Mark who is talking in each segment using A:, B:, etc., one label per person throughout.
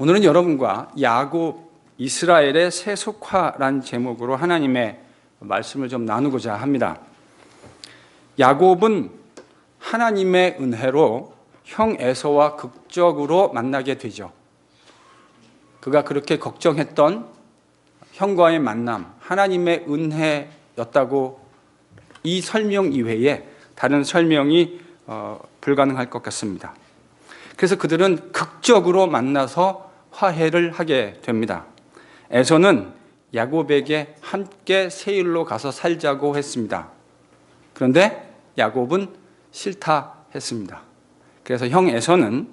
A: 오늘은 여러분과 야곱 이스라엘의 세속화라는 제목으로 하나님의 말씀을 좀 나누고자 합니다. 야곱은 하나님의 은혜로 형 에서와 극적으로 만나게 되죠. 그가 그렇게 걱정했던 형과의 만남, 하나님의 은혜였다고 이 설명 이외에 다른 설명이 불가능할 것 같습니다. 그래서 그들은 극적으로 만나서 화해를 하게 됩니다. 에서는 야곱에게 함께 세일로 가서 살자고 했습니다. 그런데 야곱은 싫다 했습니다. 그래서 형 에서는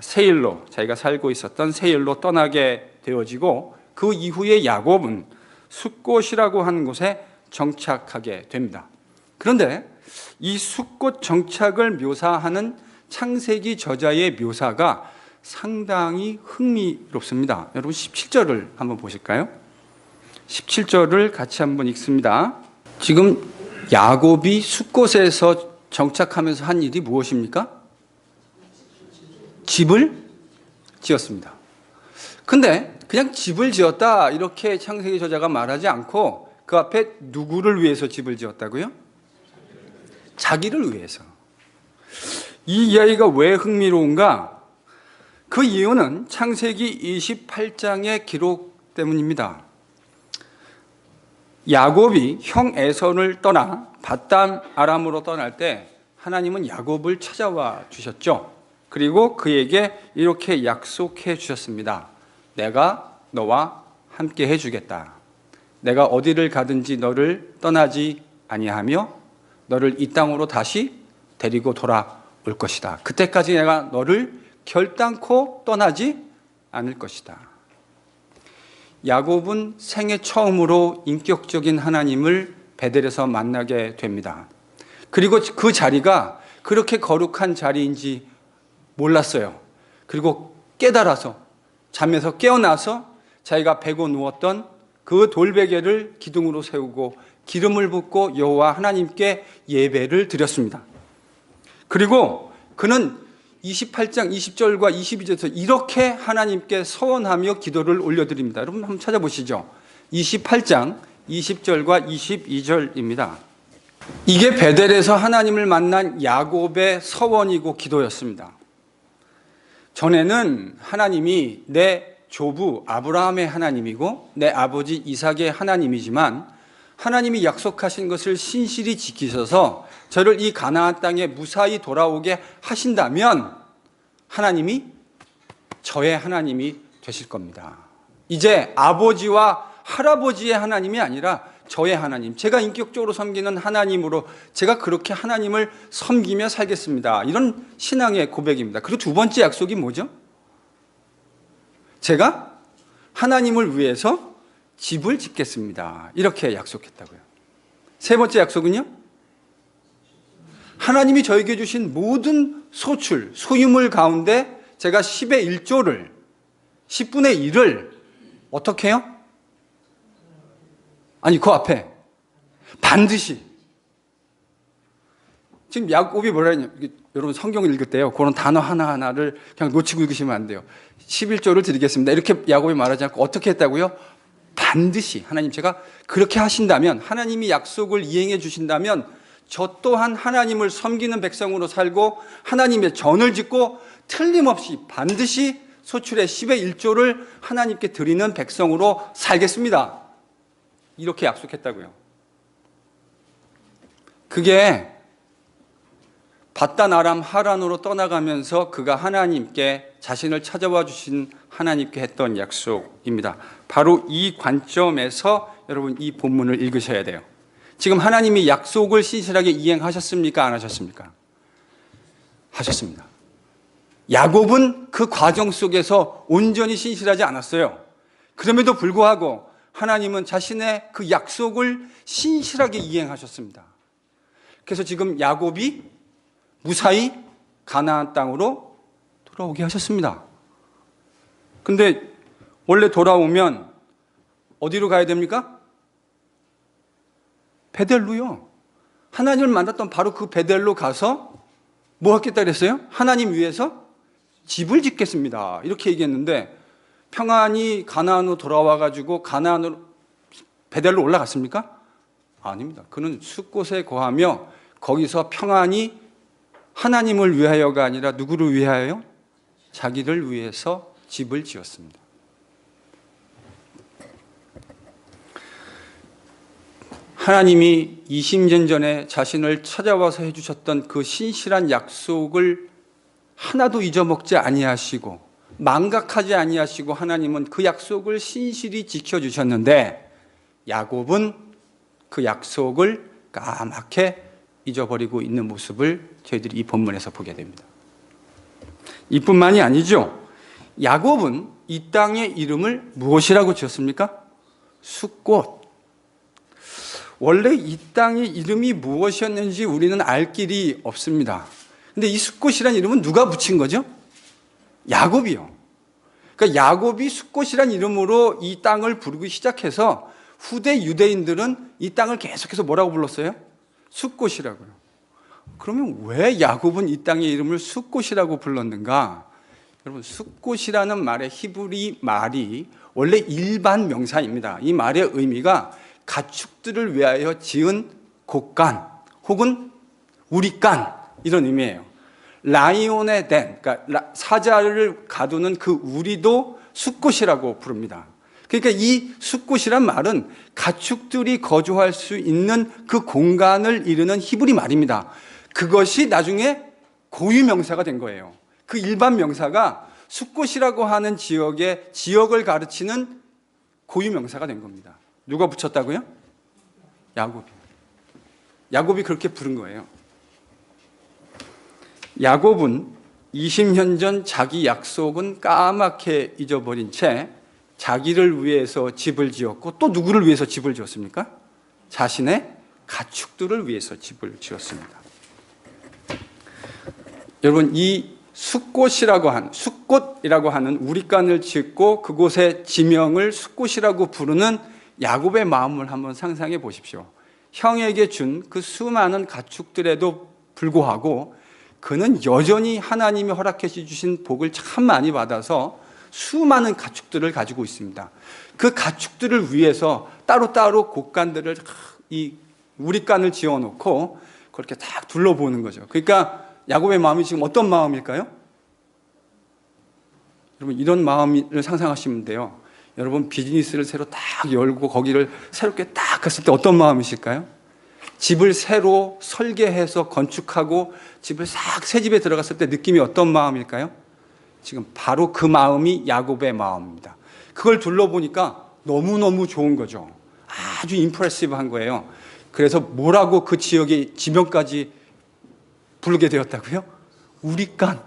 A: 세일로, 자기가 살고 있었던 세일로 떠나게 되어지고 그 이후에 야곱은 숫곳이라고 하는 곳에 정착하게 됩니다. 그런데 이 숫곳 정착을 묘사하는 창세기 저자의 묘사가 상당히 흥미롭습니다. 여러분 17절을 한번 보실까요? 17절을 같이 한번 읽습니다. 지금 야곱이 숫곳에서 정착하면서 한 일이 무엇입니까? 집을 지었습니다. 근데 그냥 집을 지었다 이렇게 창세기 저자가 말하지 않고 그 앞에 누구를 위해서 집을 지었다고요? 자기를 위해서. 이 이야기가 왜 흥미로운가? 그 이유는 창세기 28장의 기록 때문입니다. 야곱이 형 에서를 떠나 밧단 아람으로 떠날 때 하나님은 야곱을 찾아와 주셨죠. 그리고 그에게 이렇게 약속해 주셨습니다. 내가 너와 함께 해주겠다. 내가 어디를 가든지 너를 떠나지 아니하며 너를 이 땅으로 다시 데리고 돌아올 것이다. 그때까지 내가 너를 결단코 떠나지 않을 것이다. 야곱은 생애 처음으로 인격적인 하나님을 베델에서 만나게 됩니다. 그리고 그 자리가 그렇게 거룩한 자리인지 몰랐어요. 그리고 깨달아서 잠에서 깨어나서 자기가 베고 누웠던 그 돌베개를 기둥으로 세우고 기름을 붓고 여호와 하나님께 예배를 드렸습니다. 그리고 그는 28장 20절과 22절에서 이렇게 하나님께 서원하며 기도를 올려드립니다. 여러분 한번 찾아보시죠. 28장 20절과 22절입니다. 이게 베델에서 하나님을 만난 야곱의 서원이고 기도였습니다. 전에는 하나님이 내 조부 아브라함의 하나님이고 내 아버지 이삭의 하나님이지만 하나님이 약속하신 것을 신실히 지키셔서 저를 이 가나안 땅에 무사히 돌아오게 하신다면 하나님이 저의 하나님이 되실 겁니다. 이제 아버지와 할아버지의 하나님이 아니라 저의 하나님, 제가 인격적으로 섬기는 하나님으로 제가 그렇게 하나님을 섬기며 살겠습니다. 이런 신앙의 고백입니다. 그리고 두 번째 약속이 뭐죠? 제가 하나님을 위해서 집을 짓겠습니다. 이렇게 약속했다고요. 세 번째 약속은요? 하나님이 저에게 주신 모든 소출, 소유물 가운데 제가 10의 1조를, 10분의 1을 어떻게 해요? 아니, 그 앞에 반드시. 지금 야곱이 뭐라 했냐? 여러분 성경을 읽을 때요. 그런 단어 하나하나를 그냥 놓치고 읽으시면 안 돼요. 11조를 드리겠습니다. 이렇게 야곱이 말하지 않고 어떻게 했다고요? 반드시. 하나님 제가 그렇게 하신다면, 하나님이 약속을 이행해 주신다면 저 또한 하나님을 섬기는 백성으로 살고 하나님의 전을 짓고 틀림없이 반드시 소출의 10의 1조를 하나님께 드리는 백성으로 살겠습니다. 이렇게 약속했다고요. 그게 밧단 아람 하란으로 떠나가면서 그가 하나님께 자신을 찾아와 주신 하나님께 했던 약속입니다. 바로 이 관점에서 여러분 이 본문을 읽으셔야 돼요. 지금 하나님이 약속을 신실하게 이행하셨습니까? 안 하셨습니까? 하셨습니다. 야곱은 그 과정 속에서 온전히 신실하지 않았어요. 그럼에도 불구하고 하나님은 자신의 그 약속을 신실하게 이행하셨습니다. 그래서 지금 야곱이 무사히 가나안 땅으로 돌아오게 하셨습니다. 근데 원래 돌아오면 어디로 가야 됩니까? 베델로요. 하나님을 만났던 바로 그 베델로 가서 뭐 하겠다 그랬어요? 하나님 위해서 집을 짓겠습니다. 이렇게 얘기했는데 평안히 가나안으로 돌아와 가지고 가나안으로 베델로 올라갔습니까? 아닙니다. 그는 숫곳에 거하며 거기서 평안히 하나님을 위하여가 아니라 누구를 위하여? 자기를 위해서 집을 지었습니다. 하나님이 20년 전에 자신을 찾아와서 해주셨던 그 신실한 약속을 하나도 잊어먹지 아니하시고 망각하지 아니하시고 하나님은 그 약속을 신실히 지켜주셨는데 야곱은 그 약속을 까맣게 잊어버리고 있는 모습을 저희들이 이 본문에서 보게 됩니다. 이뿐만이 아니죠. 야곱은 이 땅의 이름을 무엇이라고 지었습니까? 숫곳. 원래 이 땅의 이름이 무엇이었는지 우리는 알 길이 없습니다. 근데 이 숫곳이라는 이름은 누가 붙인 거죠? 야곱이요. 그러니까 야곱이 숫곳이라는 이름으로 이 땅을 부르기 시작해서 후대 유대인들은 이 땅을 계속해서 뭐라고 불렀어요? 숫곳이라고요. 그러면 왜 야곱은 이 땅의 이름을 숫곳이라고 불렀는가? 여러분, 숫곳이라는 말의 히브리 말이 원래 일반 명사입니다. 이 말의 의미가 가축들을 위하여 지은 곳간 혹은 우리간 이런 의미예요. 라이온의 덴, 그러니까 사자를 가두는 그 우리도 숫곳이라고 부릅니다. 그러니까 이 숫곳이란 말은 가축들이 거주할 수 있는 그 공간을 이르는 히브리 말입니다. 그것이 나중에 고유명사가 된 거예요. 그 일반 명사가 숫곳이라고 하는 지역을 가르치는 고유명사가 된 겁니다. 누가 붙였다고요? 야곱이. 야곱이 그렇게 부른 거예요. 야곱은 20년 전 자기 약속은 까맣게 잊어버린 채 자기를 위해서 집을 지었고 또 누구를 위해서 집을 지었습니까? 자신의 가축들을 위해서 집을 지었습니다. 여러분, 이 숫곳이라고 하는 우리간을 짓고 그곳의 지명을 숫곳이라고 부르는 야곱의 마음을 한번 상상해 보십시오. 형에게 준 그 수많은 가축들에도 불구하고 그는 여전히 하나님이 허락해 주신 복을 참 많이 받아서 수많은 가축들을 가지고 있습니다. 그 가축들을 위해서 따로따로 곳간들을 이 우리간을 지어놓고 그렇게 딱 둘러보는 거죠. 그러니까 야곱의 마음이 지금 어떤 마음일까요? 여러분, 이런 마음을 상상하시면 돼요. 여러분, 비즈니스를 새로 딱 열고 거기를 새롭게 딱 했을 때 어떤 마음이실까요? 집을 새로 설계해서 건축하고 집을 싹 새 집에 들어갔을 때 느낌이 어떤 마음일까요? 지금 바로 그 마음이 야곱의 마음입니다. 그걸 둘러보니까 너무너무 좋은 거죠. 아주 임프레시브한 거예요. 그래서 뭐라고 그 지역의 지명까지 부르게 되었다고요? 우리간.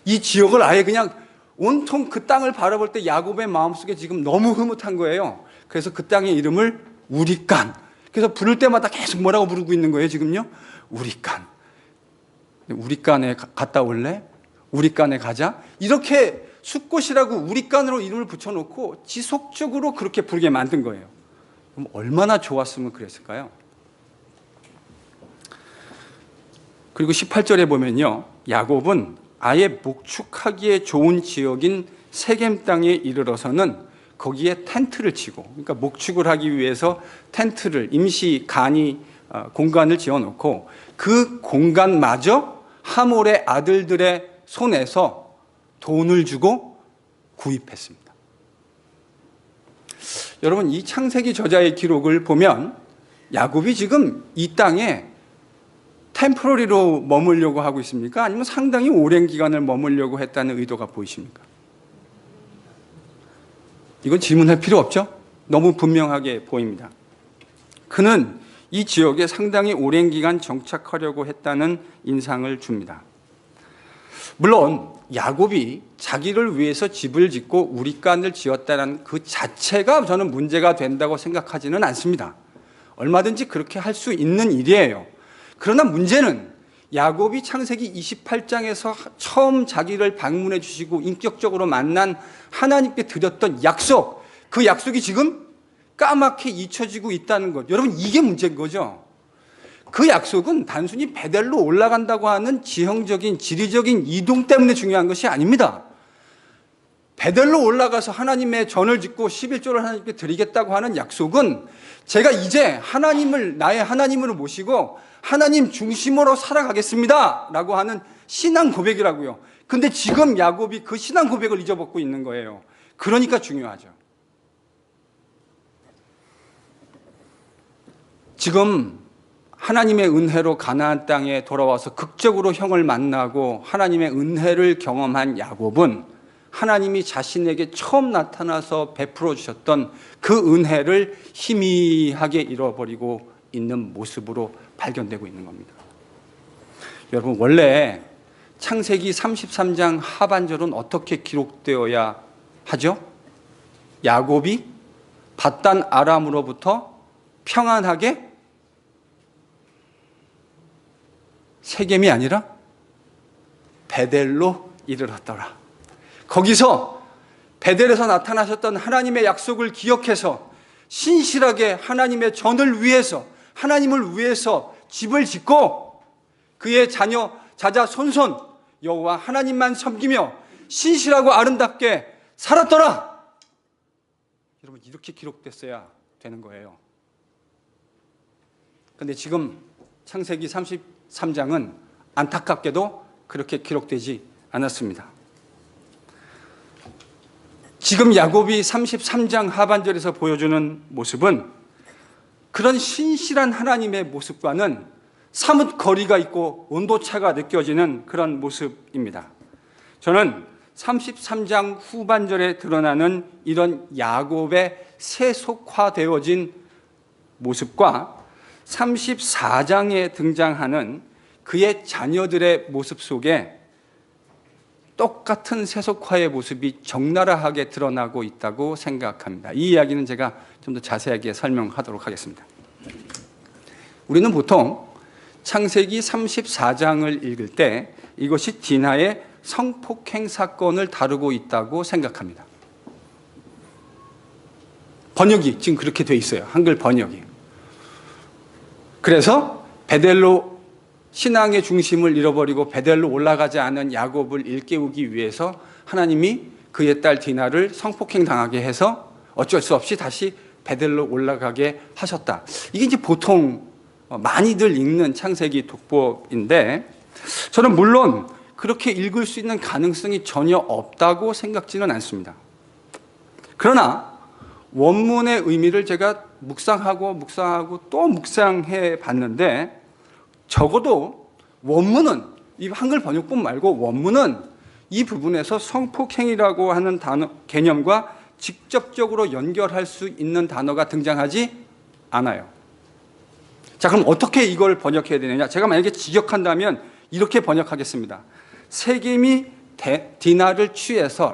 A: 이 지역을 아예 그냥 온통 그 땅을 바라볼 때 야곱의 마음속에 지금 너무 흐뭇한 거예요. 그래서 그 땅의 이름을 우리간. 그래서 부를 때마다 계속 뭐라고 부르고 있는 거예요, 지금요? 우리간. 우리간에 갔다 올래? 우리간에 가자? 이렇게 숫곳이라고 우리간으로 이름을 붙여놓고 지속적으로 그렇게 부르게 만든 거예요. 그럼 얼마나 좋았으면 그랬을까요? 그리고 18절에 보면요, 야곱은 아예 목축하기에 좋은 지역인 세겜 땅에 이르러서는 거기에 텐트를 치고, 그러니까 목축을 하기 위해서 텐트를 임시 공간을 지어놓고 그 공간마저 하몰의 아들들의 손에서 돈을 주고 구입했습니다. 여러분, 이 창세기 저자의 기록을 보면 야곱이 지금 이 땅에 템포러리로 머물려고 하고 있습니까? 아니면 상당히 오랜 기간을 머물려고 했다는 의도가 보이십니까? 이건 질문할 필요 없죠? 너무 분명하게 보입니다. 그는 이 지역에 상당히 오랜 기간 정착하려고 했다는 인상을 줍니다. 물론 야곱이 자기를 위해서 집을 짓고 우리간을 지었다는 그 자체가 저는 문제가 된다고 생각하지는 않습니다. 얼마든지 그렇게 할 수 있는 일이에요. 그러나 문제는 야곱이 창세기 28장에서 처음 자기를 방문해 주시고 인격적으로 만난 하나님께 드렸던 약속, 그 약속이 지금 까맣게 잊혀지고 있다는 것. 여러분, 이게 문제인 거죠. 그 약속은 단순히 베델로 올라간다고 하는 지형적인 지리적인 이동 때문에 중요한 것이 아닙니다. 베델로 올라가서 하나님의 전을 짓고 11조를 하나님께 드리겠다고 하는 약속은 제가 이제 하나님을 나의 하나님으로 모시고 하나님 중심으로 살아가겠습니다 라고 하는 신앙 고백이라고요. 근데 지금 야곱이 그 신앙 고백을 잊어먹고 있는 거예요. 그러니까 중요하죠. 지금 하나님의 은혜로 가나안 땅에 돌아와서 극적으로 형을 만나고 하나님의 은혜를 경험한 야곱은 하나님이 자신에게 처음 나타나서 베풀어 주셨던 그 은혜를 희미하게 잃어버리고 있는 모습으로 발견되고 있는 겁니다. 여러분, 원래 창세기 33장 하반절은 어떻게 기록되어야 하죠? 야곱이 밧단 아람으로부터 평안하게 세겜이 아니라 베델로 이르렀더라. 거기서 베델에서 나타나셨던 하나님의 약속을 기억해서 신실하게 하나님의 전을 위해서, 하나님을 위해서 집을 짓고 그의 자녀 자자손손 여호와 하나님만 섬기며 신실하고 아름답게 살았더라. 여러분, 이렇게 기록됐어야 되는 거예요. 그런데 지금 창세기 33장은 안타깝게도 그렇게 기록되지 않았습니다. 지금 야곱이 33장 하반절에서 보여주는 모습은 그런 신실한 하나님의 모습과는 사뭇 거리가 있고 온도차가 느껴지는 그런 모습입니다. 저는 33장 후반절에 드러나는 이런 야곱의 세속화되어진 모습과 34장에 등장하는 그의 자녀들의 모습 속에 똑같은 세속화의 모습이 적나라하게 드러나고 있다고 생각합니다. 이 이야기는 제가 좀 더 자세하게 설명하도록 하겠습니다. 우리는 보통 창세기 34장을 읽을 때 이것이 디나의 성폭행 사건을 다루고 있다고 생각합니다. 번역이 지금 그렇게 돼 있어요. 한글 번역이. 그래서 베델로 신앙의 중심을 잃어버리고 베델로 올라가지 않은 야곱을 일깨우기 위해서 하나님이 그의 딸 디나를 성폭행 당하게 해서 어쩔 수 없이 다시 베델로 올라가게 하셨다. 이게 이제 보통 많이들 읽는 창세기 독보인데 저는 물론 그렇게 읽을 수 있는 가능성이 전혀 없다고 생각지는 않습니다. 그러나 원문의 의미를 제가 묵상하고 또 묵상해 봤는데 적어도 원문은, 이 한글 번역본 말고 원문은 이 부분에서 성폭행이라고 하는 단어, 개념과 직접적으로 연결할 수 있는 단어가 등장하지 않아요. 자, 그럼 어떻게 이걸 번역해야 되느냐? 제가 만약에 직역한다면 이렇게 번역하겠습니다. 세겜이 디나를 취해서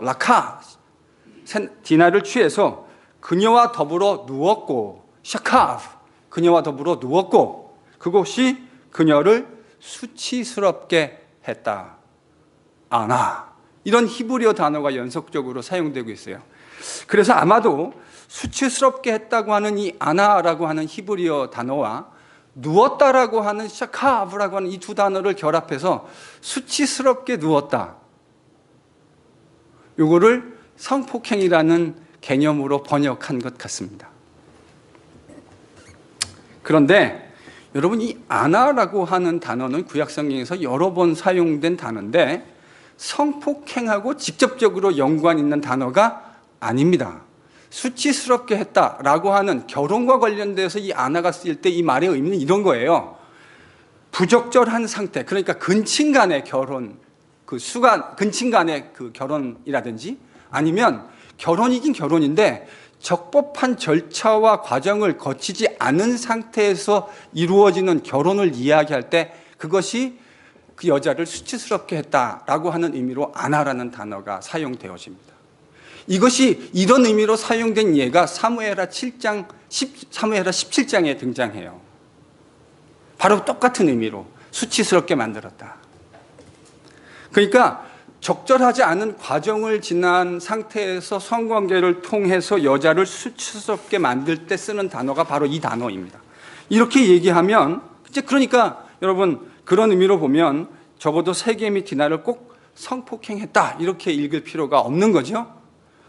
A: 디나를 취해서 그녀와 더불어 누웠고, 샤카프, 그녀와 더불어 누웠고, 그것이 그녀를 수치스럽게 했다. 아나. 이런 히브리어 단어가 연속적으로 사용되고 있어요. 그래서 아마도 수치스럽게 했다고 하는 이 아나라고 하는 히브리어 단어와 누웠다라고 하는 샤카브라고 하는 이 두 단어를 결합해서 수치스럽게 누웠다. 이거를 성폭행이라는 개념으로 번역한 것 같습니다. 그런데 여러분, 이 아나라고 하는 단어는 구약성경에서 여러 번 사용된 단어인데 성폭행하고 직접적으로 연관 있는 단어가 아닙니다. 수치스럽게 했다라고 하는 결혼과 관련돼서 이 아나가 쓰일 때 이 말의 의미는 이런 거예요. 부적절한 상태, 그러니까 근친 간의 결혼, 근친 간의 그 결혼이라든지 아니면 결혼이긴 결혼인데 적법한 절차와 과정을 거치지 않은 상태에서 이루어지는 결혼을 이야기할 때 그것이 그 여자를 수치스럽게 했다라고 하는 의미로 아나라는 단어가 사용되어집니다. 이것이 이런 의미로 사용된 예가 사무엘하 17장에 등장해요. 바로 똑같은 의미로 수치스럽게 만들었다. 그러니까 적절하지 않은 과정을 지난 상태에서 성관계를 통해서 여자를 수치스럽게 만들 때 쓰는 단어가 바로 이 단어입니다. 이렇게 얘기하면 이제 그러니까 여러분 그런 의미로 보면 적어도 세겜이 디나를 꼭 성폭행했다 이렇게 읽을 필요가 없는 거죠.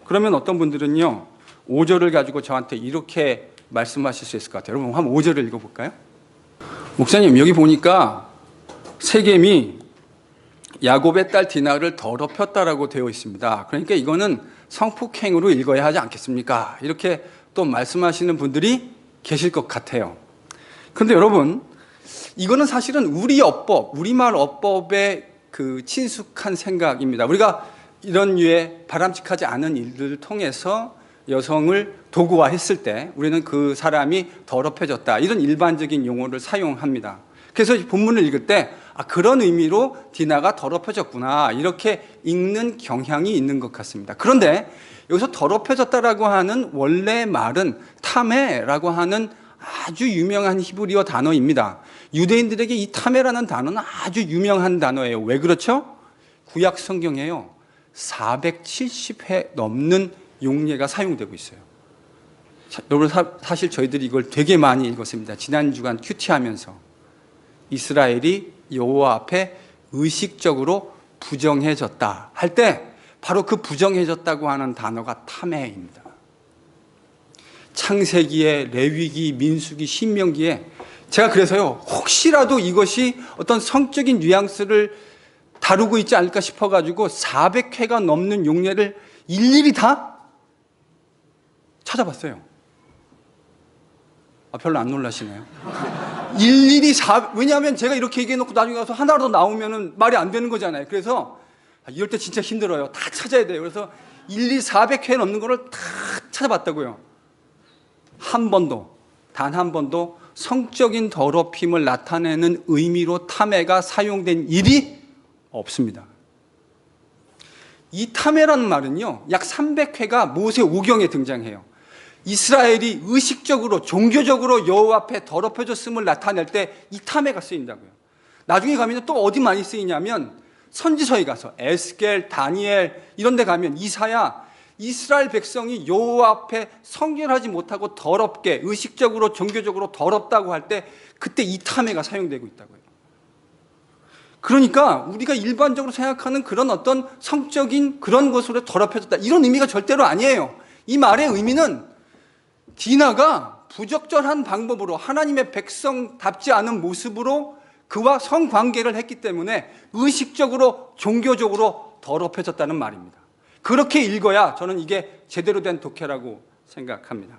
A: 그러면 어떤 분들은요, 5절을 가지고 저한테 이렇게 말씀하실 수 있을 것 같아요. 여러분, 한번 5절을 읽어볼까요? 목사님, 여기 보니까 세겜이 야곱의 딸 디나를 더럽혔다라고 되어 있습니다. 그러니까 이거는 성폭행으로 읽어야 하지 않겠습니까? 이렇게 또 말씀하시는 분들이 계실 것 같아요. 그런데 여러분, 이거는 사실은 우리말 어법의 그 친숙한 생각입니다. 우리가 이런 류의 바람직하지 않은 일들을 통해서 여성을 도구화했을 때 우리는 그 사람이 더럽혀졌다, 이런 일반적인 용어를 사용합니다. 그래서 본문을 읽을 때 그런 의미로 디나가 더럽혀졌구나, 이렇게 읽는 경향이 있는 것 같습니다. 그런데 여기서 더럽혀졌다라고 하는 원래 말은 타메라고 하는 아주 유명한 히브리어 단어입니다. 유대인들에게 이 타메라는 단어는 아주 유명한 단어예요. 왜 그렇죠? 구약 성경에요, 470회 넘는 용례가 사용되고 있어요. 여러분, 사실 저희들이 이걸 되게 많이 읽었습니다. 지난 주간 큐티하면서 이스라엘이 여호와 앞에 의식적으로 부정해졌다 할 때 바로 그 부정해졌다고 하는 단어가 타메입니다. 창세기에, 레위기, 민수기, 신명기에 제가 그래서요, 혹시라도 이것이 어떤 성적인 뉘앙스를 다루고 있지 않을까 싶어가지고 400회가 넘는 용례를 일일이 다 찾아봤어요. 별로 안 놀라시네요. 왜냐하면 제가 이렇게 얘기해놓고 나중에 가서 하나라도 나오면 말이 안 되는 거잖아요. 그래서 이럴 때 진짜 힘들어요. 다 찾아야 돼요. 그래서 일일이 400회 넘는 거를 다 찾아봤다고요. 단 한 번도 성적인 더럽힘을 나타내는 의미로 타메가 사용된 일이 없습니다. 이 타메라는 말은요, 약 300회가 모세 오경에 등장해요. 이스라엘이 의식적으로, 종교적으로 여호와 앞에 더럽혀졌음을 나타낼 때 이 타메가 쓰인다고요. 나중에 가면 또 어디 많이 쓰이냐면 선지서에 가서 에스겔, 다니엘 이런 데 가면, 이사야, 이스라엘 백성이 여호와 앞에 성결하지 못하고 더럽게, 의식적으로, 종교적으로 더럽다고 할 때 그때 이 타메가 사용되고 있다고요. 그러니까 우리가 일반적으로 생각하는 그런 어떤 성적인 그런 것으로 더럽혀졌다, 이런 의미가 절대로 아니에요. 이 말의 의미는 디나가 부적절한 방법으로, 하나님의 백성답지 않은 모습으로 그와 성관계를 했기 때문에 의식적으로, 종교적으로 더럽혀졌다는 말입니다. 그렇게 읽어야 저는 이게 제대로 된 독해라고 생각합니다.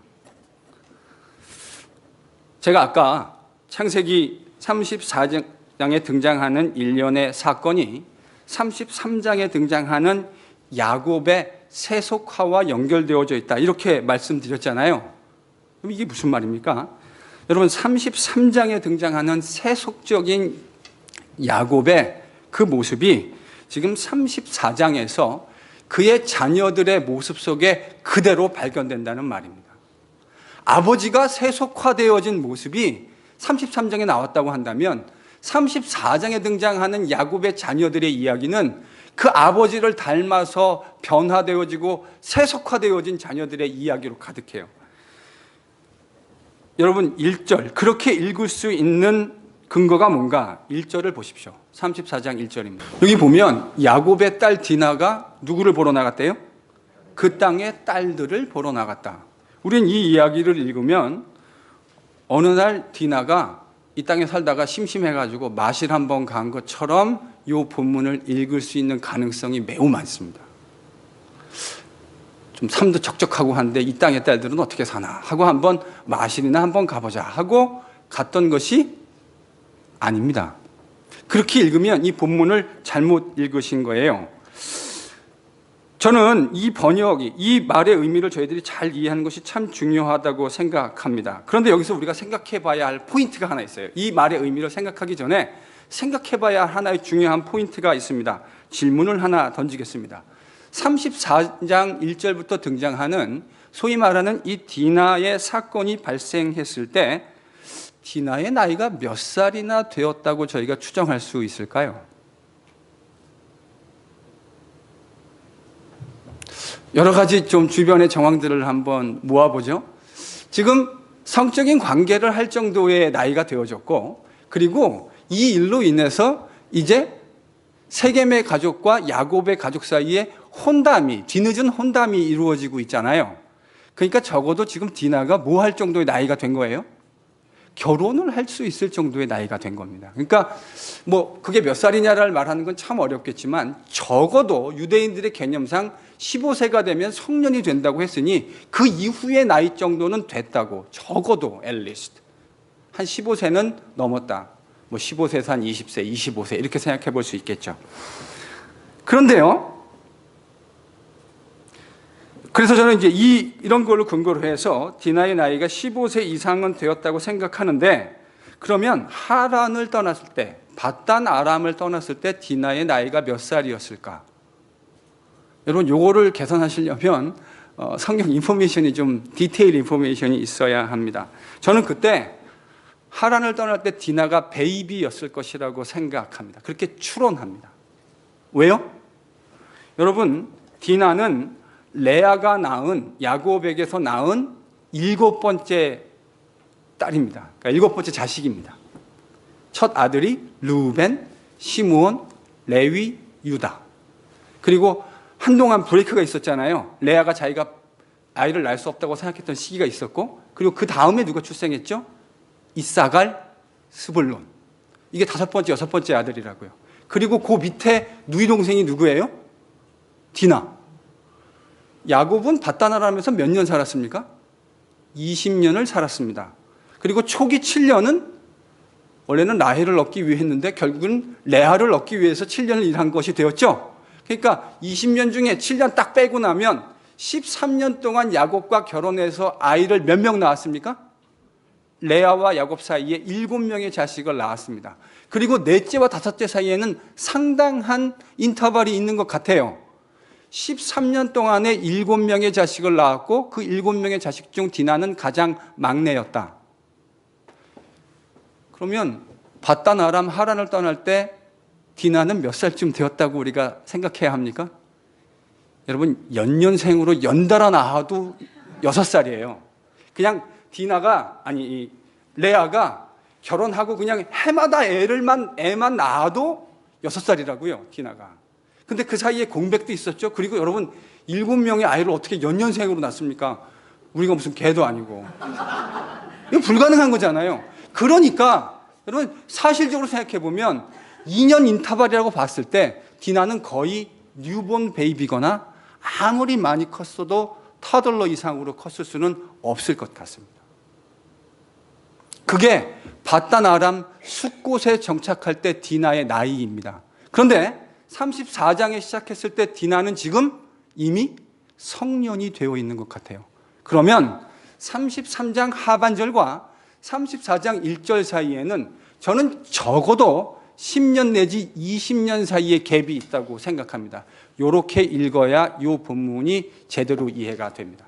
A: 제가 아까 창세기 34장에 등장하는 일련의 사건이 33장에 등장하는 야곱의 세속화와 연결되어져 있다, 이렇게 말씀드렸잖아요. 그럼 이게 무슨 말입니까? 여러분, 33장에 등장하는 세속적인 야곱의 그 모습이 지금 34장에서 그의 자녀들의 모습 속에 그대로 발견된다는 말입니다. 아버지가 세속화되어진 모습이 33장에 나왔다고 한다면 34장에 등장하는 야곱의 자녀들의 이야기는 그 아버지를 닮아서 변화되어지고 세속화되어진 자녀들의 이야기로 가득해요. 여러분, 1절, 그렇게 읽을 수 있는 근거가 뭔가? 1절을 보십시오. 34장 1절입니다. 여기 보면 야곱의 딸 디나가 누구를 보러 나갔대요? 그 땅의 딸들을 보러 나갔다. 우리는 이 이야기를 읽으면 어느 날 디나가 이 땅에 살다가 심심해가지고 마실 한번 간 것처럼 이 본문을 읽을 수 있는 가능성이 매우 많습니다. 좀 삶도 적적하고 한데 이 땅의 딸들은 어떻게 사나 하고 한번 마실이나 한번 가보자 하고 갔던 것이 아닙니다. 그렇게 읽으면 이 본문을 잘못 읽으신 거예요. 저는 이 번역이, 이 말의 의미를 저희들이 잘 이해하는 것이 참 중요하다고 생각합니다. 그런데 여기서 우리가 생각해 봐야 할 포인트가 하나 있어요. 이 말의 의미를 생각하기 전에 생각해 봐야 할 하나의 중요한 포인트가 있습니다. 질문을 하나 던지겠습니다. 34장 1절부터 등장하는 소위 말하는 이 디나의 사건이 발생했을 때 디나의 나이가 몇 살이나 되었다고 저희가 추정할 수 있을까요? 여러 가지 좀 주변의 정황들을 한번 모아보죠. 지금 성적인 관계를 할 정도의 나이가 되어졌고, 그리고 이 일로 인해서 이제 세겜의 가족과 야곱의 가족 사이에 혼담이, 뒤늦은 혼담이 이루어지고 있잖아요. 그러니까 적어도 지금 디나가 뭐 할 정도의 나이가 된 거예요? 결혼을 할 수 있을 정도의 나이가 된 겁니다. 그러니까 뭐 그게 몇 살이냐를 말하는 건 참 어렵겠지만 적어도 유대인들의 개념상 15세가 되면 성년이 된다고 했으니 그 이후의 나이 정도는 됐다고, 적어도 앨리스트 한 15세는 넘었다. 뭐 15세에서 한 20세, 25세 이렇게 생각해 볼 수 있겠죠. 그런데요, 그래서 저는 이제 이런 걸로 근거로 해서 디나의 나이가 15세 이상은 되었다고 생각하는데, 그러면 하란을 떠났을 때, 밧단 아람을 떠났을 때 디나의 나이가 몇 살이었을까? 여러분, 요거를 계산하시려면 성경 인포메이션이 좀 디테일 인포메이션이 있어야 합니다. 저는 그때 하란을 떠날 때 디나가 베이비였을 것이라고 생각합니다. 그렇게 추론합니다. 왜요? 여러분, 디나는 레아가 낳은, 야곱에게서 낳은 7번째 딸입니다. 그러니까 7번째 자식입니다. 첫 아들이 르우벤, 시므온, 레위, 유다. 그리고 한동안 브레이크가 있었잖아요. 레아가 자기가 아이를 낳을 수 없다고 생각했던 시기가 있었고, 그리고 그 다음에 누가 출생했죠? 이사갈, 스불론. 이게 5번째, 6번째 아들이라고요. 그리고 그 밑에 누이 동생이 누구예요? 디나. 야곱은 밧단아람에서 몇 년 살았습니까? 20년을 살았습니다. 그리고 초기 7년은 원래는 라헬을 얻기 위해 했는데 결국은 레아를 얻기 위해서 7년을 일한 것이 되었죠. 그러니까 20년 중에 7년 딱 빼고 나면 13년 동안 야곱과 결혼해서 아이를 몇 명 낳았습니까? 레아와 야곱 사이에 7명의 자식을 낳았습니다. 그리고 넷째와 다섯째 사이에는 상당한 인터벌이 있는 것 같아요. 13년 동안에 7명의 자식을 낳았고 그 7명의 자식 중 디나는 가장 막내였다. 그러면 밧단 아람 하란을 떠날 때 디나는 몇 살쯤 되었다고 우리가 생각해야 합니까? 여러분, 연년생으로 연달아 낳아도 6살이에요. 그냥 디나가, 아니 레아가 결혼하고 그냥 해마다 애만 낳아도 6살이라고요, 디나가. 근데 그 사이에 공백도 있었죠. 그리고 여러분, 7명의 아이를 어떻게 연년생으로 낳습니까? 우리가 무슨 개도 아니고. 이거 불가능한 거잖아요. 그러니까 여러분, 사실적으로 생각해 보면 2년 인터벌이라고 봤을 때 디나는 거의 뉴본 베이비거나 아무리 많이 컸어도 터들러 이상으로 컸을 수는 없을 것 같습니다. 그게 밧단 아람 숫곳에 정착할 때 디나의 나이입니다. 그런데 34장에 시작했을 때 디나는 지금 이미 성년이 되어 있는 것 같아요. 그러면 33장 하반절과 34장 1절 사이에는 저는 적어도 10년 내지 20년 사이의 갭이 있다고 생각합니다. 이렇게 읽어야 이 본문이 제대로 이해가 됩니다.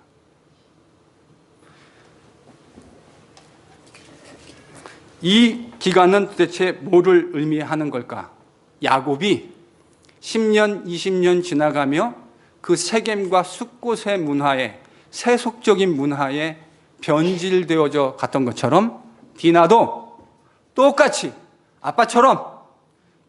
A: 이 기간은 도대체 뭐를 의미하는 걸까? 야곱이 10년, 20년 지나가며 그 세겜과 숫곳의 문화에, 세속적인 문화에 변질되어져 갔던 것처럼 디나도 똑같이 아빠처럼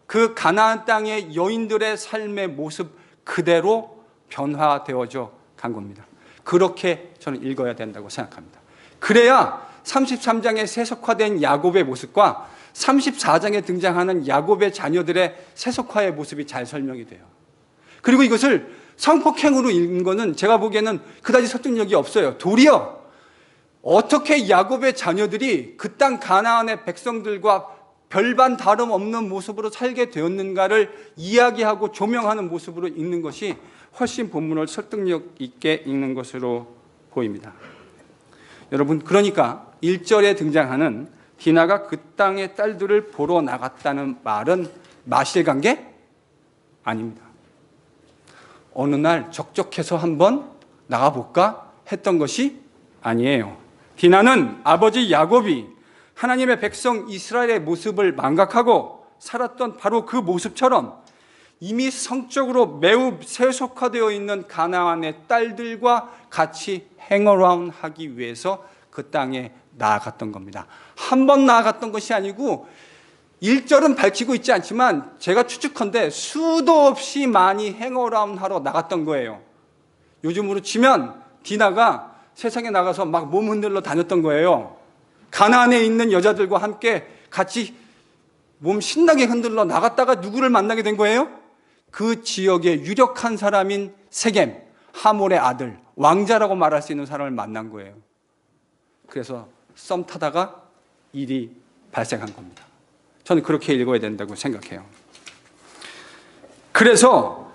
A: 그 가나안 땅의 여인들의 삶의 모습 그대로 변화되어져 간 겁니다. 그렇게 저는 읽어야 된다고 생각합니다. 그래야 33장에 세속화된 야곱의 모습과 34장에 등장하는 야곱의 자녀들의 세속화의 모습이 잘 설명이 돼요. 그리고 이것을 성폭행으로 읽는 것은 제가 보기에는 그다지 설득력이 없어요. 도리어 어떻게 야곱의 자녀들이 그 땅 가나안의 백성들과 별반 다름없는 모습으로 살게 되었는가를 이야기하고 조명하는 모습으로 읽는 것이 훨씬 본문을 설득력 있게 읽는 것으로 보입니다. 여러분, 그러니까 1절에 등장하는 디나가 그 땅의 딸들을 보러 나갔다는 말은 마실관계? 아닙니다. 어느 날 적적해서 한번 나가볼까 했던 것이 아니에요. 디나는 아버지 야곱이 하나님의 백성 이스라엘의 모습을 망각하고 살았던 바로 그 모습처럼 이미 성적으로 매우 세속화되어 있는 가나안의 딸들과 같이 행어라운 하기 위해서 그 땅에 나아갔던 겁니다. 한 번 나아갔던 것이 아니고 일절은 밝히고 있지 않지만 제가 추측컨대 수도 없이 많이 행어라운 하러 나갔던 거예요. 요즘으로 치면 디나가 세상에 나가서 막 몸 흔들러 다녔던 거예요. 가나안에 있는 여자들과 함께 같이 몸 신나게 흔들러 나갔다가 누구를 만나게 된 거예요? 그 지역의 유력한 사람인 세겜, 하몰의 아들, 왕자라고 말할 수 있는 사람을 만난 거예요. 그래서 썸 타다가 일이 발생한 겁니다. 저는 그렇게 읽어야 된다고 생각해요. 그래서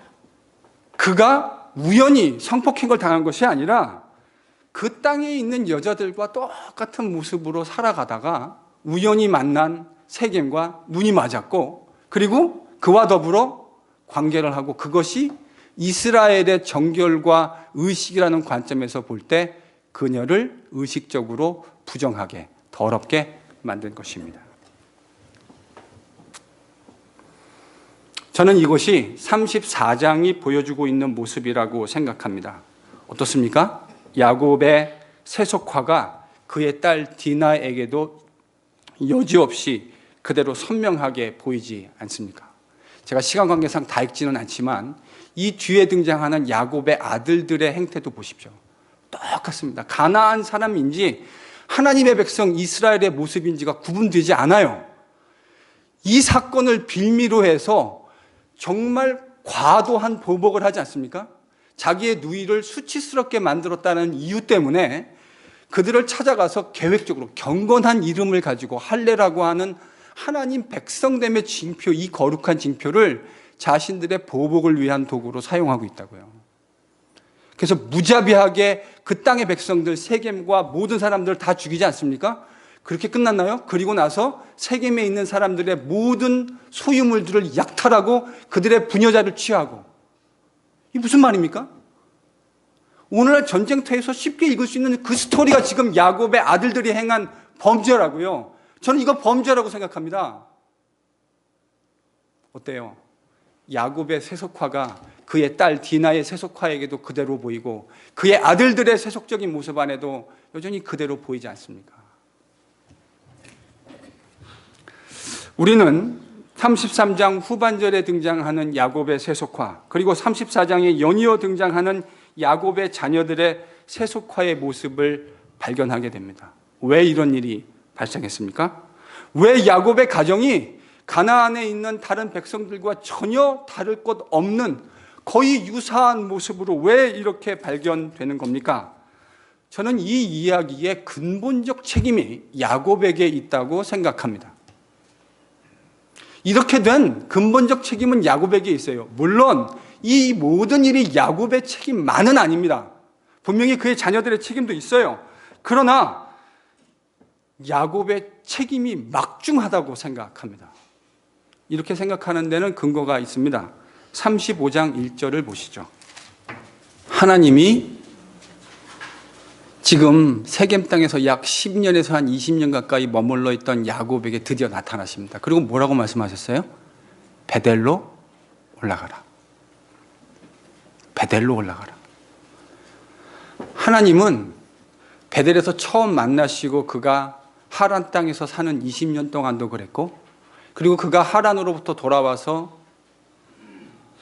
A: 그가 우연히 성폭행을 당한 것이 아니라 그 땅에 있는 여자들과 똑같은 모습으로 살아가다가 우연히 만난 세겜과 눈이 맞았고, 그리고 그와 더불어 관계를 하고, 그것이 이스라엘의 정결과 의식이라는 관점에서 볼 때 그녀를 의식적으로 부정하게, 더럽게 만든 것입니다. 저는 이것이 34장이 보여주고 있는 모습이라고 생각합니다. 어떻습니까? 야곱의 세속화가 그의 딸 디나에게도 여지없이 그대로 선명하게 보이지 않습니까? 제가 시간 관계상 다 읽지는 않지만 이 뒤에 등장하는 야곱의 아들들의 행태도 보십시오. 똑같습니다. 가나안 사람인지 하나님의 백성 이스라엘의 모습인지가 구분되지 않아요. 이 사건을 빌미로 해서 정말 과도한 보복을 하지 않습니까? 자기의 누이를 수치스럽게 만들었다는 이유 때문에 그들을 찾아가서 계획적으로 경건한 이름을 가지고 할례라고 하는 하나님 백성됨의 징표, 이 거룩한 징표를 자신들의 보복을 위한 도구로 사용하고 있다고요. 그래서 무자비하게 그 땅의 백성들 세겜과 모든 사람들을 다 죽이지 않습니까? 그렇게 끝났나요? 그리고 나서 세겜에 있는 사람들의 모든 소유물들을 약탈하고 그들의 부녀자를 취하고. 이게 무슨 말입니까? 오늘날 전쟁터에서 쉽게 읽을 수 있는 그 스토리가 지금 야곱의 아들들이 행한 범죄라고요. 저는 이거 범죄라고 생각합니다. 어때요? 야곱의 세속화가 그의 딸 디나의 세속화에게도 그대로 보이고 그의 아들들의 세속적인 모습 안에도 여전히 그대로 보이지 않습니까? 우리는 33장 후반절에 등장하는 야곱의 세속화, 그리고 34장에 연이어 등장하는 야곱의 자녀들의 세속화의 모습을 발견하게 됩니다. 왜 이런 일이 발생했습니까? 왜 야곱의 가정이 가나안에 있는 다른 백성들과 전혀 다를 것 없는 거의 유사한 모습으로 왜 이렇게 발견되는 겁니까? 저는 이 이야기의 근본적 책임이 야곱에게 있다고 생각합니다. 이렇게 된 근본적 책임은 야곱에게 있어요. 물론 이 모든 일이 야곱의 책임만은 아닙니다. 분명히 그의 자녀들의 책임도 있어요. 그러나 야곱의 책임이 막중하다고 생각합니다. 이렇게 생각하는 데는 근거가 있습니다. 35장 1절을 보시죠. 하나님이 지금 세겜 땅에서 약 10년에서 한 20년 가까이 머물러 있던 야곱에게 드디어 나타나십니다. 그리고 뭐라고 말씀하셨어요? 베델로 올라가라. 베델로 올라가라. 하나님은 베델에서 처음 만나시고 그가 하란 땅에서 사는 20년 동안도 그랬고, 그리고 그가 하란으로부터 돌아와서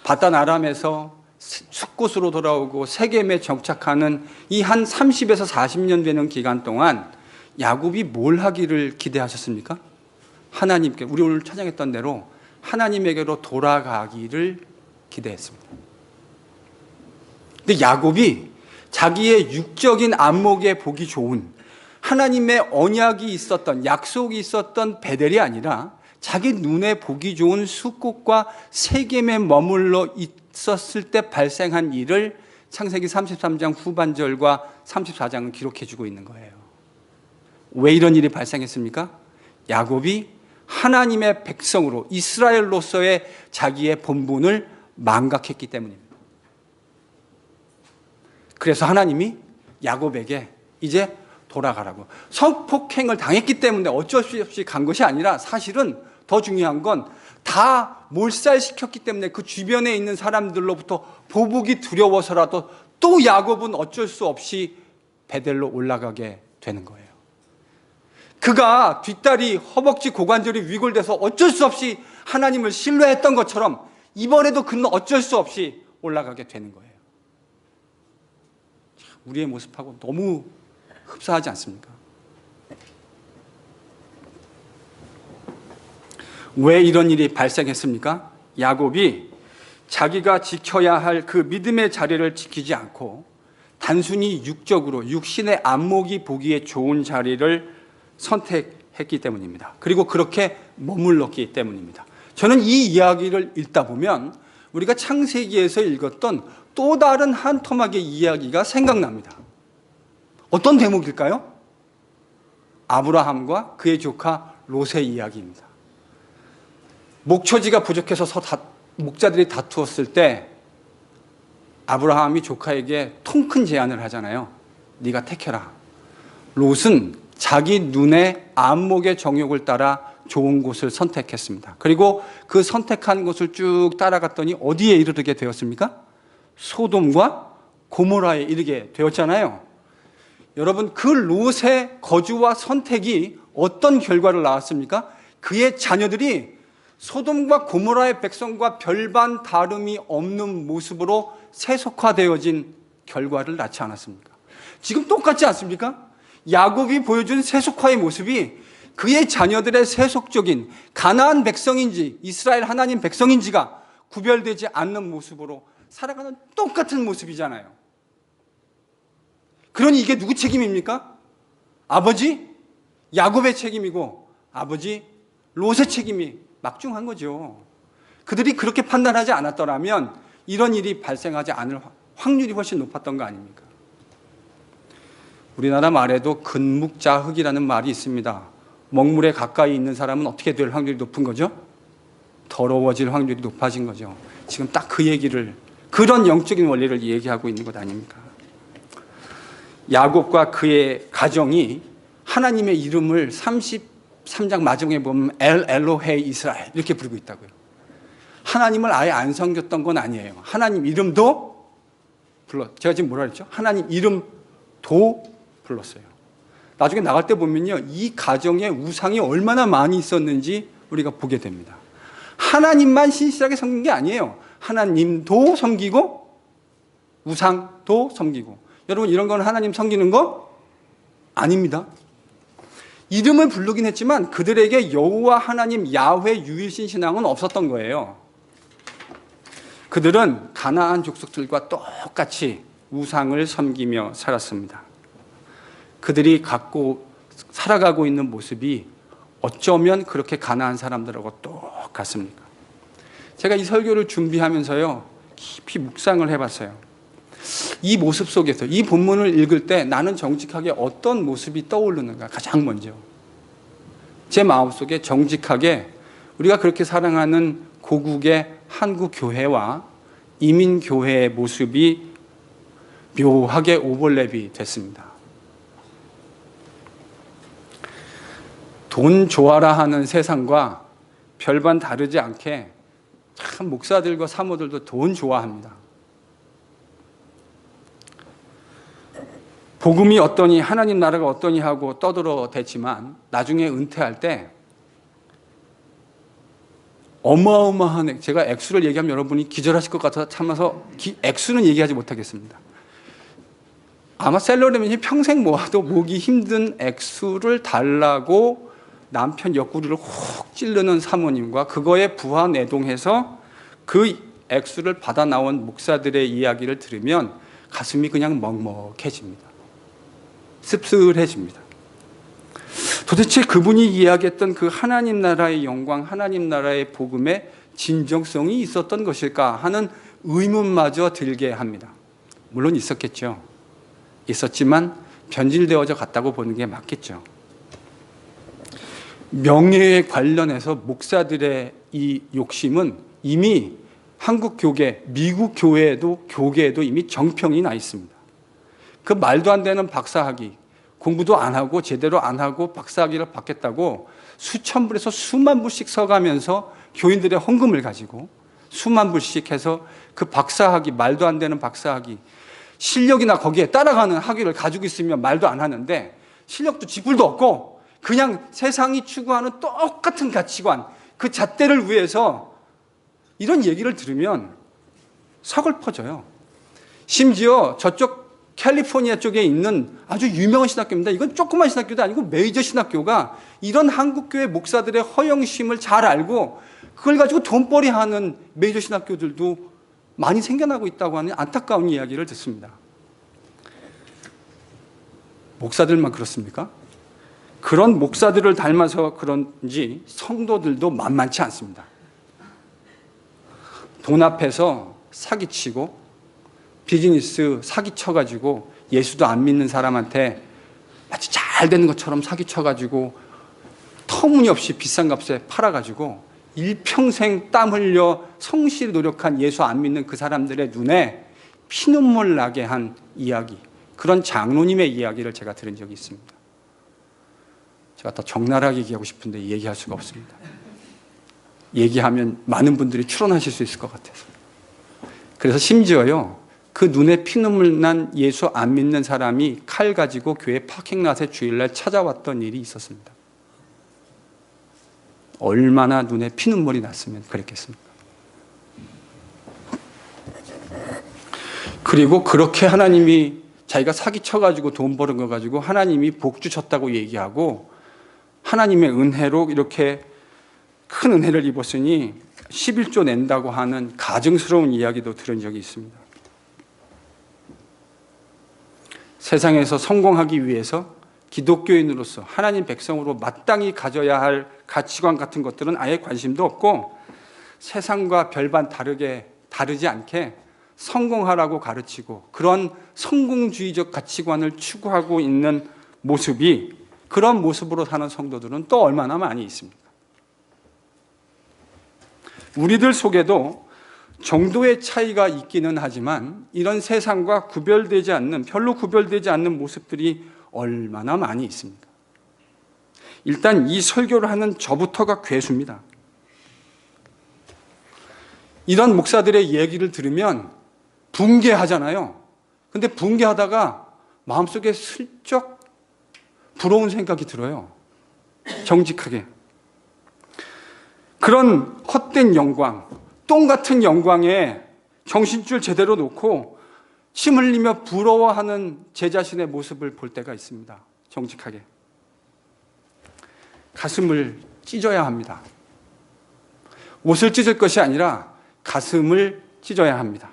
A: 바단 아람에서 숫곳으로 돌아오고 세겜에 정착하는 이 한 30에서 40년 되는 기간 동안 야곱이 뭘 하기를 기대하셨습니까? 하나님께, 우리 오늘 찬양했던 대로 하나님에게로 돌아가기를 기대했습니다. 근데 야곱이 자기의 육적인 안목에 보기 좋은 하나님의 언약이 있었던, 약속이 있었던 베델이 아니라 자기 눈에 보기 좋은 숫곳과 세겜에 머물러 있었을 때 발생한 일을 창세기 33장 후반절과 34장은 기록해 주고 있는 거예요. 왜 이런 일이 발생했습니까? 야곱이 하나님의 백성으로 이스라엘로서의 자기의 본분을 망각했기 때문입니다. 그래서 하나님이 야곱에게 이제 돌아가라고, 성폭행을 당했기 때문에 어쩔 수 없이 간 것이 아니라 사실은 더 중요한 건 다 몰살시켰기 때문에 그 주변에 있는 사람들로부터 보복이 두려워서라도 또 야곱은 어쩔 수 없이 베델로 올라가게 되는 거예요. 그가 뒷다리, 허벅지, 고관절이 위골돼서 어쩔 수 없이 하나님을 신뢰했던 것처럼 이번에도 그는 어쩔 수 없이 올라가게 되는 거예요. 우리의 모습하고 너무 흡사하지 않습니까? 왜 이런 일이 발생했습니까? 야곱이 자기가 지켜야 할 그 믿음의 자리를 지키지 않고 단순히 육적으로 육신의 안목이 보기에 좋은 자리를 선택했기 때문입니다. 그리고 그렇게 머물렀기 때문입니다. 저는 이 이야기를 읽다 보면 우리가 창세기에서 읽었던 또 다른 한 토막의 이야기가 생각납니다. 어떤 대목일까요? 아브라함과 그의 조카 롯의 이야기입니다. 목초지가 부족해서 목자들이 다투었을 때 아브라함이 조카에게 통 큰 제안을 하잖아요. 네가 택해라. 롯은 자기 눈의 안목의 정욕을 따라 좋은 곳을 선택했습니다. 그리고 그 선택한 곳을 쭉 따라갔더니 어디에 이르게 되었습니까? 소돔과 고모라에 이르게 되었잖아요. 여러분, 그 롯의 거주와 선택이 어떤 결과를 낳았습니까? 그의 자녀들이 소돔과 고모라의 백성과 별반 다름이 없는 모습으로 세속화되어진 결과를 낳지 않았습니까? 지금 똑같지 않습니까? 야곱이 보여준 세속화의 모습이 그의 자녀들의 세속적인 가나안 백성인지 이스라엘 하나님 백성인지가 구별되지 않는 모습으로 살아가는 똑같은 모습이잖아요. 그러니 이게 누구 책임입니까? 아버지 야곱의 책임이고 아버지 롯의 책임이 막중한 거죠. 그들이 그렇게 판단하지 않았더라면 이런 일이 발생하지 않을 확률이 훨씬 높았던 거 아닙니까? 우리나라 말에도 근묵자흑이라는 말이 있습니다. 먹물에 가까이 있는 사람은 어떻게 될 확률이 높은 거죠? 더러워질 확률이 높아진 거죠. 지금 딱 그 얘기를, 그런 영적인 원리를 얘기하고 있는 것 아닙니까? 야곱과 그의 가정이 하나님의 이름을 33장 마지막에 보면 엘 엘로헤 이스라엘 이렇게 부르고 있다고요. 하나님을 아예 안 섬겼던 건 아니에요. 하나님 이름도 제가 지금 뭐라 그랬죠? 하나님 이름도 불렀어요. 나중에 나갈 때 보면요, 이 가정에 우상이 얼마나 많이 있었는지 우리가 보게 됩니다. 하나님만 신실하게 섬긴 게 아니에요. 하나님도 섬기고 우상도 섬기고. 여러분, 이런 건 하나님 섬기는 거 아닙니다. 이름을 부르긴 했지만 그들에게 여호와 하나님 야훼 유일신 신앙은 없었던 거예요. 그들은 가나안 족속들과 똑같이 우상을 섬기며 살았습니다. 그들이 갖고 살아가고 있는 모습이 어쩌면 그렇게 가나안 사람들하고 똑같습니까? 제가 이 설교를 준비하면서요, 깊이 묵상을 해봤어요. 이 모습 속에서 이 본문을 읽을 때 나는 정직하게 어떤 모습이 떠오르는가? 가장 먼저 제 마음속에 정직하게 우리가 그렇게 사랑하는 고국의 한국 교회와 이민 교회의 모습이 묘하게 오버랩이 됐습니다. 돈 좋아라 하는 세상과 별반 다르지 않게 참 목사들과 사모들도 돈 좋아합니다. 복음이 어떠니 하나님 나라가 어떠니 하고 떠들어댔지만 나중에 은퇴할 때 어마어마한, 제가 액수를 얘기하면 여러분이 기절하실 것 같아서 참아서 액수는 얘기하지 못하겠습니다. 아마 셀러리맨이 평생 모아도 모기 힘든 액수를 달라고 남편 옆구리를 훅 찌르는 사모님과 그거에 부하내동해서 그 액수를 받아 나온 목사들의 이야기를 들으면 가슴이 그냥 먹먹해집니다. 씁쓸해집니다. 도대체 그분이 이야기했던 그 하나님 나라의 영광, 하나님 나라의 복음의 진정성이 있었던 것일까 하는 의문마저 들게 합니다. 물론 있었겠죠. 있었지만 변질되어져 갔다고 보는 게 맞겠죠. 명예에 관련해서 목사들의 이 욕심은 이미 한국 교계, 미국 교계에도 이미 정평이 나 있습니다. 그 말도 안 되는 박사학위, 공부도 안 하고 제대로 안 하고 박사학위를 받겠다고 수천 불에서 수만 불씩 써가면서 교인들의 헌금을 가지고 수만 불씩 해서 그 박사학위, 말도 안 되는 박사학위, 실력이나 거기에 따라가는 학위를 가지고 있으면 말도 안 하는데 실력도 지불도 없고 그냥 세상이 추구하는 똑같은 가치관, 그 잣대를 위해서 이런 얘기를 들으면 서글퍼져요. 심지어 저쪽 캘리포니아 쪽에 있는 아주 유명한 신학교입니다. 이건 조그만 신학교도 아니고 메이저 신학교가 이런 한국교회 목사들의 허영심을 잘 알고 그걸 가지고 돈벌이 하는 메이저 신학교들도 많이 생겨나고 있다고 하는 안타까운 이야기를 듣습니다. 목사들만 그렇습니까? 그런 목사들을 닮아서 그런지 성도들도 만만치 않습니다. 돈 앞에서 사기치고 비즈니스 사기쳐가지고 예수도 안 믿는 사람한테 마치 잘 되는 것처럼 사기쳐가지고 터무니없이 비싼 값에 팔아가지고 일평생 땀 흘려 성실히 노력한 예수 안 믿는 그 사람들의 눈에 피눈물 나게 한 이야기, 그런 장로님의 이야기를 제가 들은 적이 있습니다. 제가 더 적나라하게 얘기하고 싶은데 얘기할 수가 없습니다. 얘기하면 많은 분들이 추론하실 수 있을 것 같아서. 그래서 심지어요, 그 눈에 피눈물 난 예수 안 믿는 사람이 칼 가지고 교회 파킹랏에 주일날 찾아왔던 일이 있었습니다. 얼마나 눈에 피눈물이 났으면 그랬겠습니까? 그리고 그렇게 하나님이 자기가 사기쳐가지고 돈 버는 거 가지고 하나님이 복 주셨다고 얘기하고 하나님의 은혜로 이렇게 큰 은혜를 입었으니 11조 낸다고 하는 가증스러운 이야기도 들은 적이 있습니다. 세상에서 성공하기 위해서 기독교인으로서 하나님 백성으로 마땅히 가져야 할 가치관 같은 것들은 아예 관심도 없고 세상과 별반 다르지 않게 성공하라고 가르치고 그런 성공주의적 가치관을 추구하고 있는 모습이, 그런 모습으로 사는 성도들은 또 얼마나 많이 있습니까? 우리들 속에도 정도의 차이가 있기는 하지만 이런 세상과 별로 구별되지 않는 모습들이 얼마나 많이 있습니까? 일단 이 설교를 하는 저부터가 괴수입니다. 이런 목사들의 얘기를 들으면 붕괴하잖아요. 근데 붕괴하다가 마음속에 슬쩍 부러운 생각이 들어요. 정직하게. 그런 헛된 영광, 똥 같은 영광에 정신줄 제대로 놓고 침 흘리며 부러워하는 제 자신의 모습을 볼 때가 있습니다. 정직하게. 가슴을 찢어야 합니다. 옷을 찢을 것이 아니라 가슴을 찢어야 합니다.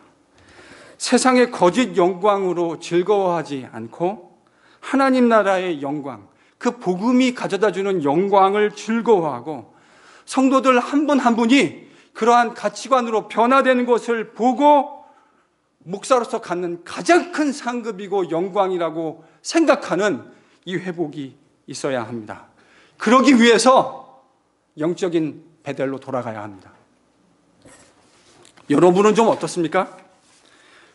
A: 세상의 거짓 영광으로 즐거워하지 않고 하나님 나라의 영광, 그 복음이 가져다주는 영광을 즐거워하고 성도들 한 분 한 분이 그러한 가치관으로 변화되는 것을 보고 목사로서 갖는 가장 큰 상급이고 영광이라고 생각하는 이 회복이 있어야 합니다. 그러기 위해서 영적인 베델로 돌아가야 합니다. 여러분은 좀 어떻습니까?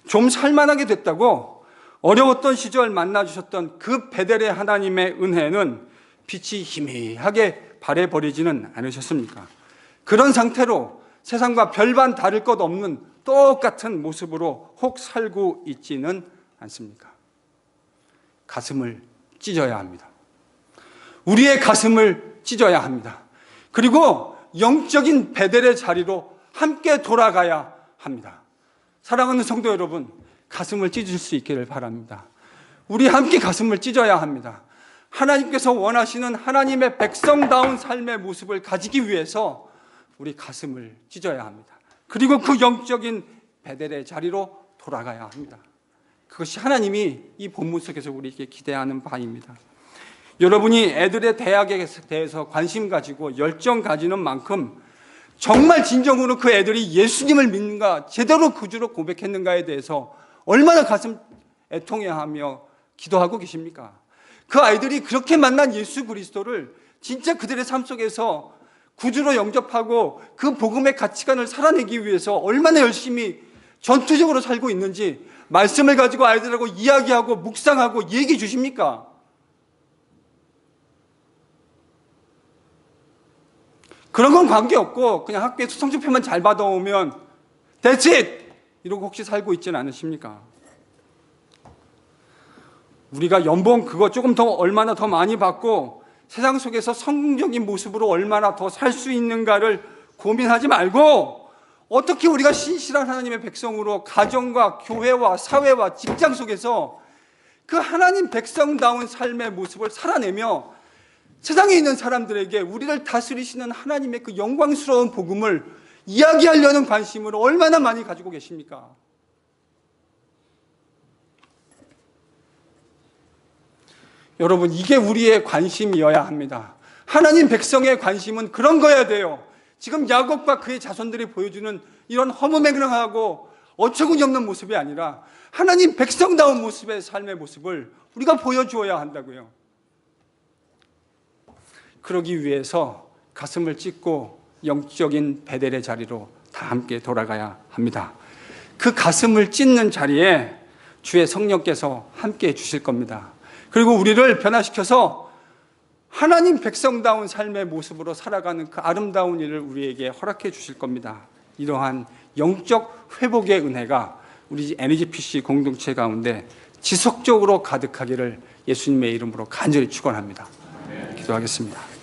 A: 좀 살만하게 됐다고 어려웠던 시절 만나주셨던 그 베델의 하나님의 은혜는 빛이 희미하게 발해버리지는 않으셨습니까? 그런 상태로 세상과 별반 다를 것 없는 똑같은 모습으로 혹 살고 있지는 않습니까? 가슴을 찢어야 합니다. 우리의 가슴을 찢어야 합니다. 그리고 영적인 베델의 자리로 함께 돌아가야 합니다. 사랑하는 성도 여러분, 가슴을 찢을 수 있기를 바랍니다. 우리 함께 가슴을 찢어야 합니다. 하나님께서 원하시는 하나님의 백성다운 삶의 모습을 가지기 위해서 우리 가슴을 찢어야 합니다. 그리고 그 영적인 베델의 자리로 돌아가야 합니다. 그것이 하나님이 이 본문 속에서 우리에게 기대하는 바입니다. 여러분이 애들의 대학에 대해서 관심 가지고 열정 가지는 만큼 정말 진정으로 그 애들이 예수님을 믿는가, 제대로 구주로 고백했는가에 대해서 얼마나 가슴 애통해하며 기도하고 계십니까? 그 아이들이 그렇게 만난 예수 그리스도를 진짜 그들의 삶 속에서 구주로 영접하고 그 복음의 가치관을 살아내기 위해서 얼마나 열심히 전투적으로 살고 있는지 말씀을 가지고 아이들하고 이야기하고 묵상하고 얘기해 주십니까? 그런 건 관계없고 그냥 학교에서 성적표만 잘 받아오면 That's it! 이러고 혹시 살고 있지는 않으십니까? 우리가 연봉 그거 조금 더 얼마나 더 많이 받고 세상 속에서 성공적인 모습으로 얼마나 더 살 수 있는가를 고민하지 말고 어떻게 우리가 신실한 하나님의 백성으로 가정과 교회와 사회와 직장 속에서 그 하나님 백성다운 삶의 모습을 살아내며 세상에 있는 사람들에게 우리를 다스리시는 하나님의 그 영광스러운 복음을 이야기하려는 관심을 얼마나 많이 가지고 계십니까? 여러분, 이게 우리의 관심이어야 합니다. 하나님 백성의 관심은 그런 거야 돼요. 지금 야곱과 그의 자손들이 보여주는 이런 허무맹랑하고 어처구니 없는 모습이 아니라 하나님 백성다운 모습의 삶의 모습을 우리가 보여주어야 한다고요. 그러기 위해서 가슴을 찢고 영적인 베델의 자리로 다 함께 돌아가야 합니다. 그 가슴을 찢는 자리에 주의 성령께서 함께 해주실 겁니다. 그리고 우리를 변화시켜서 하나님 백성다운 삶의 모습으로 살아가는 그 아름다운 일을 우리에게 허락해 주실 겁니다. 이러한 영적 회복의 은혜가 우리 NGPC 공동체 가운데 지속적으로 가득하기를 예수님의 이름으로 간절히 축원합니다. 기도하겠습니다.